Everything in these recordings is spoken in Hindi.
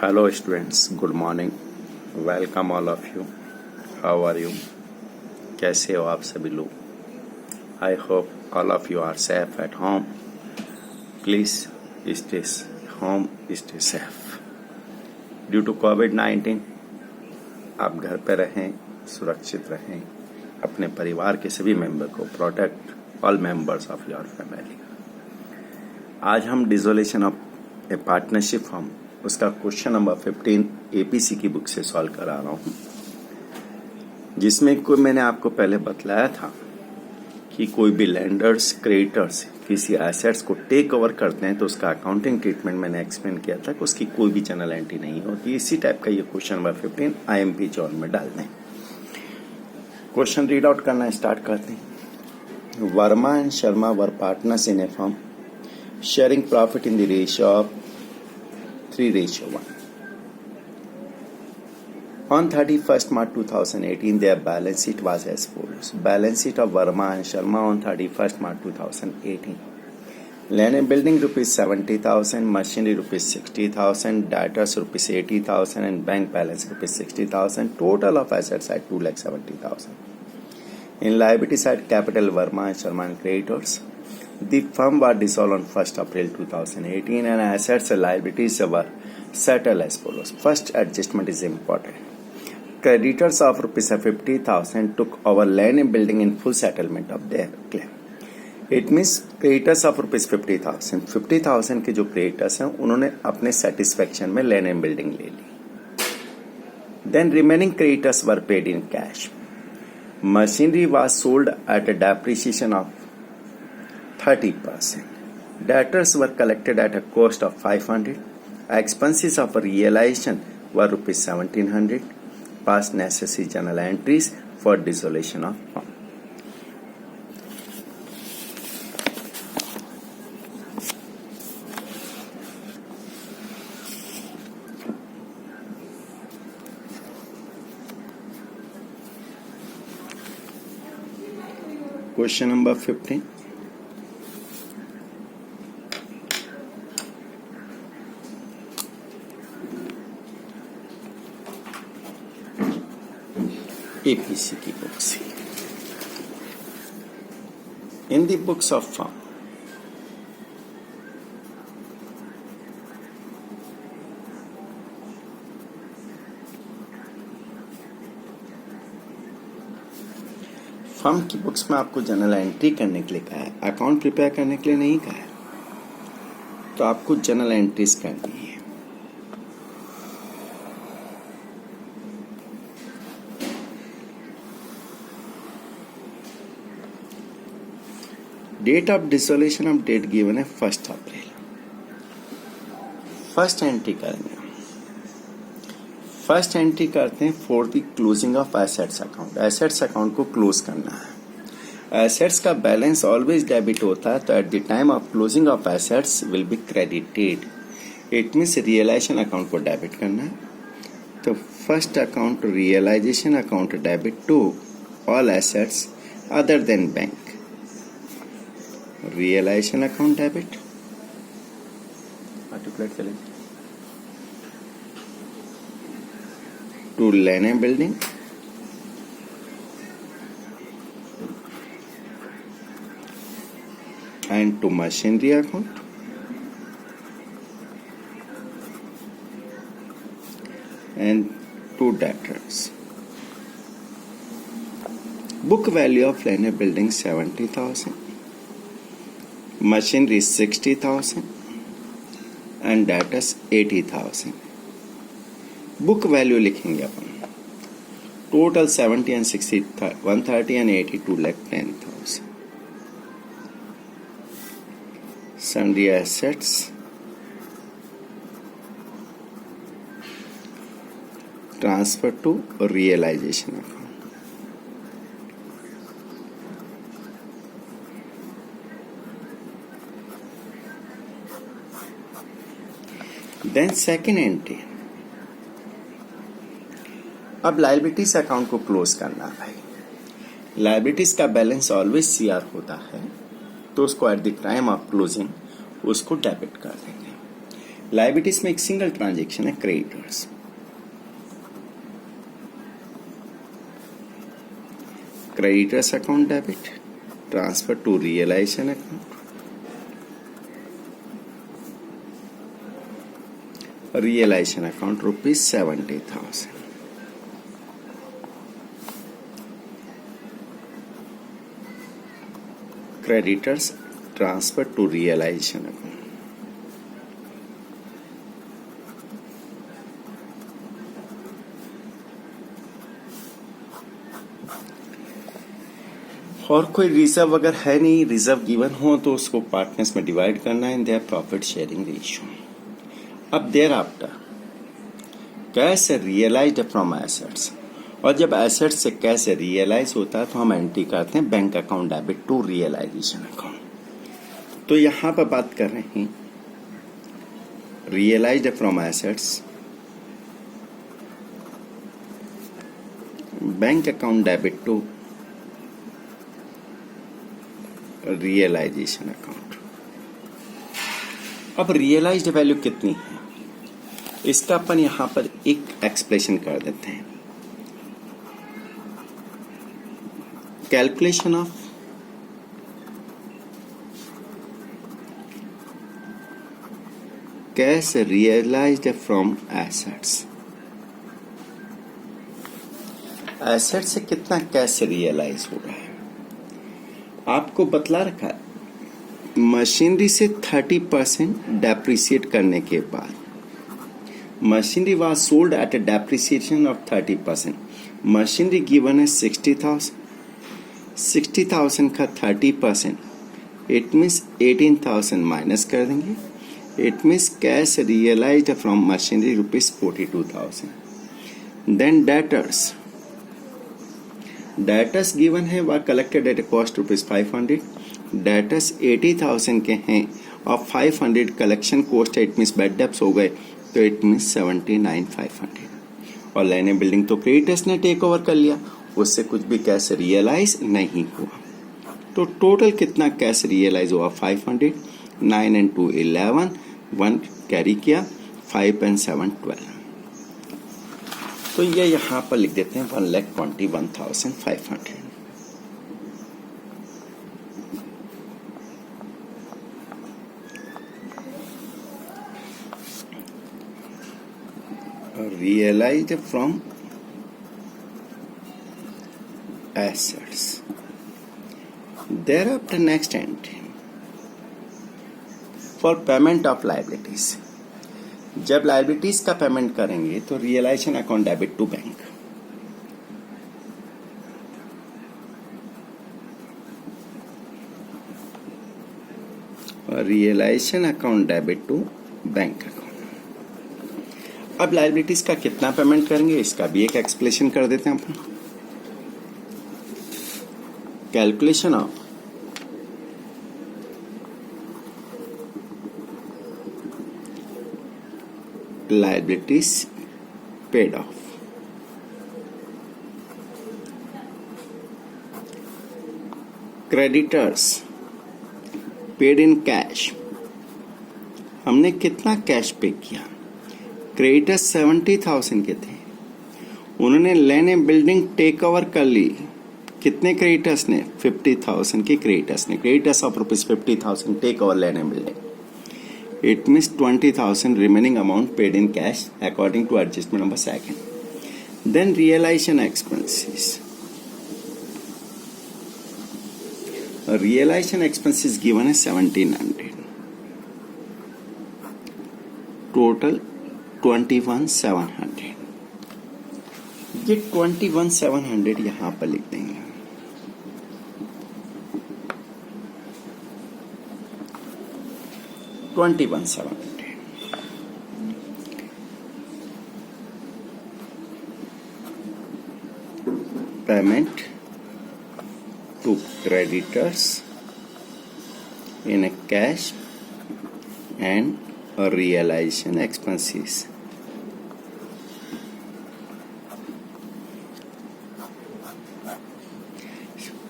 Hello students, good morning. Welcome all of you. How are you? कैसे हो आप सभी लोग? I hope all of you are safe at home. Please stay home, stay safe. Due to COVID-19, आप घर पे रहें, सुरक्षित रहें, अपने परिवार के सभी मेंबर को protect all members of your family. आज हम dissolution of A partnership form उसका क्वेश्चन नंबर 15 एपीसी की बुक से सॉल्व करा रहा हूं, जिसमें कोई मैंने आपको पहले बतलाया था कि कोई भी लेंडर्स क्रेडिटर्स किसी एसेट्स को टेक ओवर करते हैं तो उसका अकाउंटिंग ट्रीटमेंट मैंने एक्सप्लेन किया था कि उसकी कोई भी जनरल एंट्री नहीं होती। इसी टाइप का ये क्वेश्चन नंबर 15 आईएमपी जोन में डाल दें। क्वेश्चन रीड आउट करना स्टार्ट करते हैं। Verma and Sharma were partners in A firm sharing profit in the ratio of 3:1. On 31st March 2018, their balance sheet was as follows. Balance sheet of Verma and Sharma on 31st March 2018. Land and building rupees 70,000, machinery rupees 60,000, debtors rupees 80,000, and bank balance rupees 60,000. Total of assets at 2,70,000. In liability side, capital Verma and Sharma and creditors. The firm was dissolved on 1st April 2018 and assets and liabilities were settled as follows. First adjustment is important. Creditors of rupees 50,000 took over land and building in full settlement of their claim. It means creditors of rupees 50,000 के जो creditors हैं उन्होंने अपने satisfaction में land and building ले ली. Then remaining creditors were paid in cash. Machinery was sold at a depreciation of 30%. Debtors were collected at a cost of 500. Expenses of realization were rupees 1,700. Past necessary journal entries for dissolution of firm. Question number 15. APC की बुक से। In the books of firm, firm की बुक्स में आपको जनरल एंट्री करने के लिए कहा है, अकाउंट प्रिपेयर करने के लिए नहीं कहा है, तो आपको जनरल एंट्रीज करनी है। Date of dissolution of date given है 1 अप्रैल। फर्स्ट एंट्री करेंगे। फर्स्ट एंट्री करते हैं for the closing of assets account. Assets account को क्लोज करना है। एसेट्स का बैलेंस ऑलवेज डेबिट होता है, तो at the time of closing of assets will be credited. It means realisation account को डेबिट करना है, तो first account realisation account debit to all assets other than bank. Realisation account debit multiplied करें to land and building and to machinery account and to debtors. Book value of land and building 70,000, machinery 60,000 and debtors 80,000. Book value लिखेंगे अपन। Total 70 and 60 130 and 82 lakh 10,000. Sundry assets transfer to realization account. Then second entry. अब लायबिलिटीज अकाउंट को क्लोज करना है भाई। लायबिलिटीज का बैलेंस ऑलवेज सीआर होता है, तो उसको at the time of closing उसको डेबिट कर देंगे। लायबिलिटीज में एक सिंगल ट्रांजेक्शन है creditors. Creditors account debit transfer to realisation account, realisation account ₹70,000। Creditors transfer to realisation account, और कोई रिजर्व अगर है नहीं, रिजर्व गिवन हो तो उसको पार्टनर्स में डिवाइड करना है in their profit sharing ratio. अब thereafter cash realised from assets, और जब एसेट्स से कैश रियलाइज होता है तो हम एंट्री करते हैं bank account debit to realisation account. तो यहां पर बात कर रहे हैं realised from assets, bank account debit to realisation account. अब रियलाइज्ड वैल्यू कितनी है इसका अपन यहां पर एक एक्सप्लेनेशन कर देते हैं। Calculation of cash realised from assets, asset से कितना कैश रियलाइज हो रहा है आपको बतला रखा है। मशीनरी से 30% डेप्रिसिएट करने के बाद, machinery was sold at a depreciation of 30%, machinery given है 60,000, 60,000 का 30%, इट मीन्स 18,000 माइनस कर देंगे, it means cash realised from machinery ₹42,000। Then debtors, debtors given है were collected at cost ₹500, debtors 80,000 के हैं और 500 कलेक्शन कॉस्ट है, इट मीन्स बैड डेब्ट्स हो गए तो इट मीन्स 79,500। और लाइन बिल्डिंग तो क्रेडिटर्स ने टेक ओवर कर लिया, उससे कुछ भी कैश रियलाइज नहीं हुआ। तो टोटल कितना कैश रियलाइज हुआ 500, 9 and 2 11, 1 कैरी किया, 5 and 7 12। तो ये यहां पर लिख देते हैं 1,21,500। Realized from assets. Thereafter next entry for payment of liabilities. जब लाइबिलिटीज का पेमेंट करेंगे तो realisation account debit to bank, realisation account debit to bank account. अब लाइबिलिटीज का कितना पेमेंट करेंगे इसका भी एक एक्सप्लेनेशन कर देते हैं अपन। Calculation of liabilities paid off, creditors paid in cash, हमने कितना कैश पे किया, क्रेडिटर्स 70,000 के थे, उन्होंने लैंड बिल्डिंग टेक ओवर कर ली, कितने क्रेडिटर्स ने 50,000 के क्रेडिटर्स ने, creditors of ₹50,000 take over land building, it means 20,000 remaining amount paid in cash according to adjustment number 2nd. Then realization expenses. Realization expenses given as 1,700. Total 21,700. ये 21,700 यहां पर लिख देंगे। Payment to creditors in a cash and a realization expenses.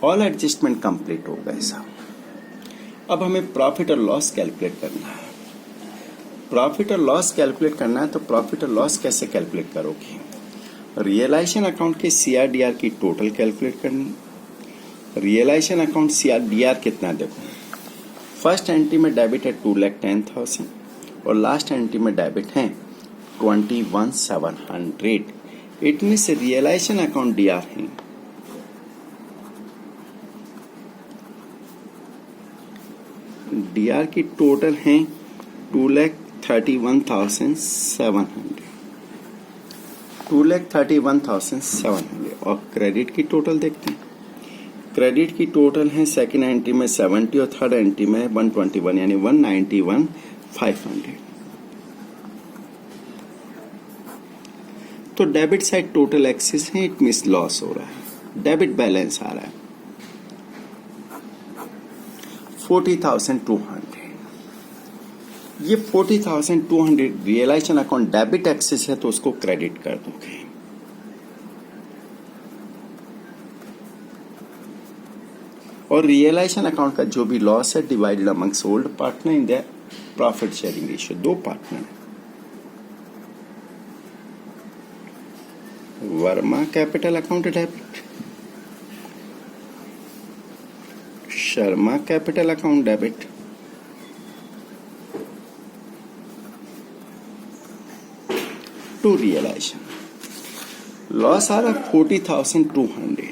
All adjustment complete हो गए साहब। अब हमें प्रॉफिट और लॉस कैलकुलेट करना है। प्रॉफिट और लॉस कैलकुलेट करना है तो प्रॉफिट और लॉस कैसे कैलकुलेट करोगे? रियलाइजेशन अकाउंट के CRDR की टोटल कैलकुलेट करनी। रियलाइजेशन अकाउंट CRDR कितना देखो, फर्स्ट एंट्री में डेबिट है 2,10,000 और लास्ट एंट्री में डेबिट है 21,700। It means realisation account DR है DR की टोटल है 2,31,700 2,31,700 और क्रेडिट की टोटल देखते हैं। क्रेडिट की टोटल है सेकेंड एंट्री में 70 और थर्ड एंट्री में 121 यानी 191,500। तो डेबिट साइड टोटल एक्सेस है, इट मींस लॉस हो रहा है, डेबिट बैलेंस आ रहा है 40,200। ये 40,200 रियलाइजेशन अकाउंट डेबिट एक्सेस है तो उसको क्रेडिट कर दोगे। और रियलाइजेशन अकाउंट का जो भी लॉस है divided amongst old partner in the profit sharing ratio. दो partner, Verma capital account debit, Sharma capital account debit, to realisation. Loss आ रहा 40,200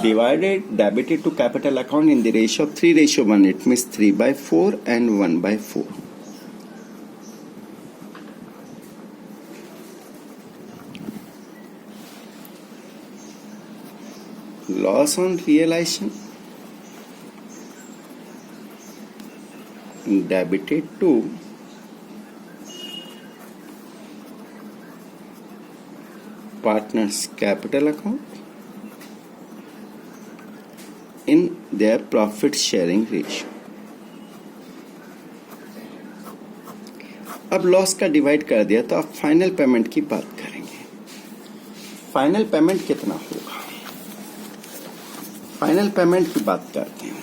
divided debited to capital account in the ratio of 3:1. It means 3/4 and 1/4. Loss on realization debited to partners capital account in their profit sharing ratio. अब लॉस का डिवाइड कर दिया तो अब फाइनल पेमेंट की बात करेंगे। फाइनल पेमेंट कितना होगा? फाइनल पेमेंट की बात करते हैं।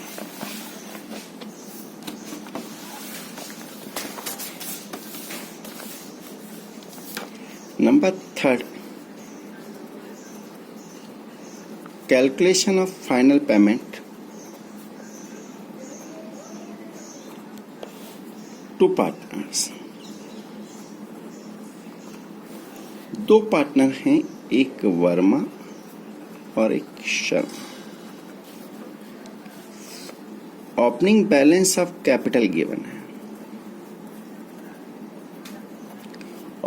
Number 3, calculation of final payment to partners। दो पार्टनर हैं, एक वर्मा और एक Sharma. Opening balance of capital given है।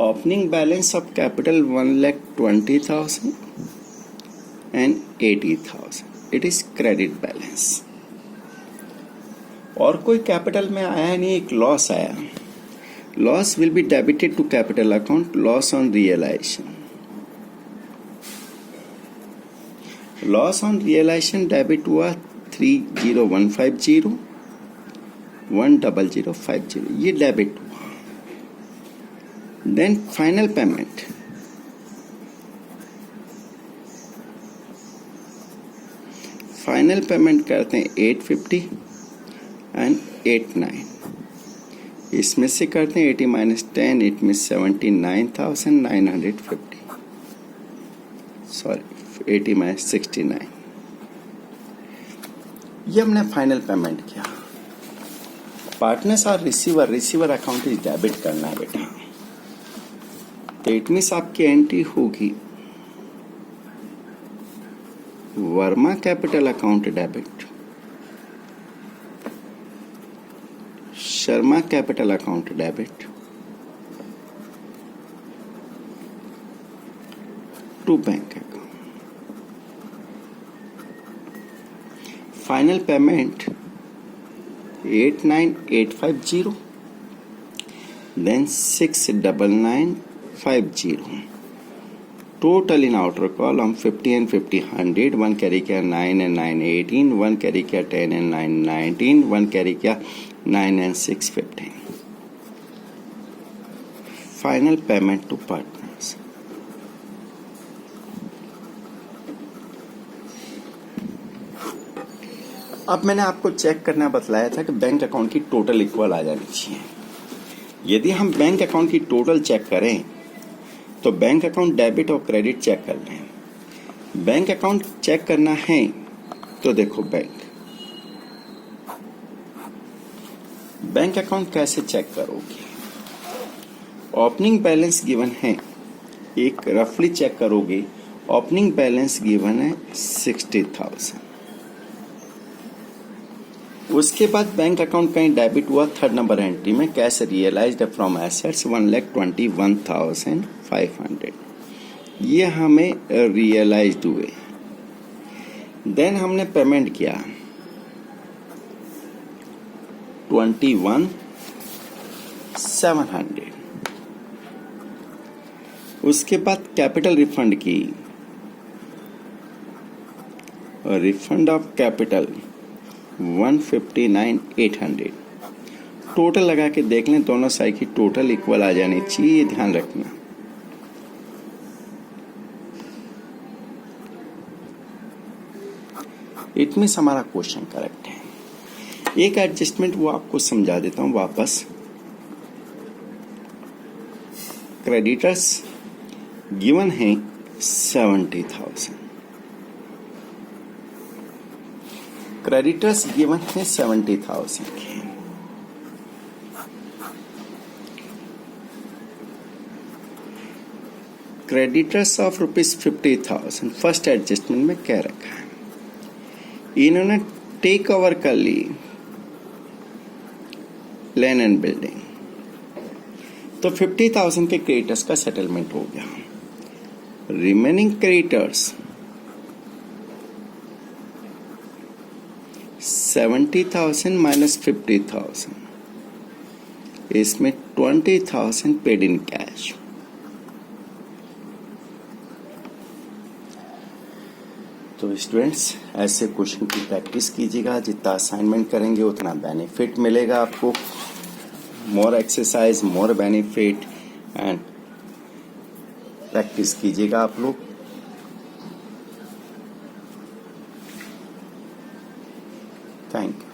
Opening balance of capital 1,20,000 and 80,000. It is credit balance। और कोई कैपिटल में आया नहीं, एक लॉस आया। Loss will be debited to capital account, loss on realisation. Loss on realisation debit हुआ 30,150, 100,50, ये डेबिट हुआ। Then final payment, final payment करते हैं 850 एंड 89। इसमें से करते हैं 80 - 10, इट मीन 79,950। सॉरी 80 - 69। ये हमने फाइनल पेमेंट किया। पार्टनर्स और receiver, receiver account is debit करना है बेटा। तो इट मीन्स आपकी एंट्री होगी Verma capital account debit, Sharma capital account debit to bank account. Final payment 89,850, then 6,99,50। Total in outer column 50 and 50, 100, one carry क्या 9 and 9, 18, one carry क्या 10 and 9, 19, one carry क्या 9 and 6, 15। Final payment to partners। अब मैंने आपको चेक करना बतलाया था कि बैंक अकाउंट की टोटल इक्वल आ जानी चाहिए। यदि हम बैंक अकाउंट की टोटल चेक करें तो बैंक अकाउंट डेबिट और क्रेडिट चेक कर लें। बैंक अकाउंट चेक करना है तो देखो बैंक अकाउंट कैसे चेक करोगे। ओपनिंग बैलेंस गिवन है, एक रफली चेक करोगे। ओपनिंग बैलेंस गिवन है 60,000। उसके बाद बैंक अकाउंट कहीं डेबिट हुआ, थर्ड नंबर एंट्री में कैश रियलाइज्ड फ्रॉम एसेट्स 1,21,500, ये हमें रियलाइज्ड हुए। देन हमने पेमेंट किया 21,700। उसके बाद कैपिटल रिफंड की, रिफंड ऑफ कैपिटल 159,800। टोटल लगा के देख लें, दोनों साइड की टोटल इक्वल आ जानी चाहिए, ये ध्यान रखना। इट मीन्स हमारा क्वेश्चन करेक्ट है। एक एडजस्टमेंट वो आपको समझा देता हूं वापस। क्रेडिटर्स गिवन है 70,000। क्रेडिटर्स गिवन है 70,000 के। क्रेडिटर्स ऑफ ₹50,000 फर्स्ट एडजस्टमेंट में क्या रखा है, इन्होंने टेक ओवर कर ली लैंड एंड बिल्डिंग, तो 50,000 के क्रेडिटर्स का सेटलमेंट हो गया। रिमेनिंग क्रेडिटर्स 70,000 माइनस 50,000, इसमें 20,000 पेड इन कैश। तो स्टूडेंट्स ऐसे क्वेश्चन की प्रैक्टिस कीजिएगा, जितना असाइनमेंट करेंगे उतना बेनिफिट मिलेगा आपको। More exercise more benefit, and practice कीजिएगा आप लोग। Thank you.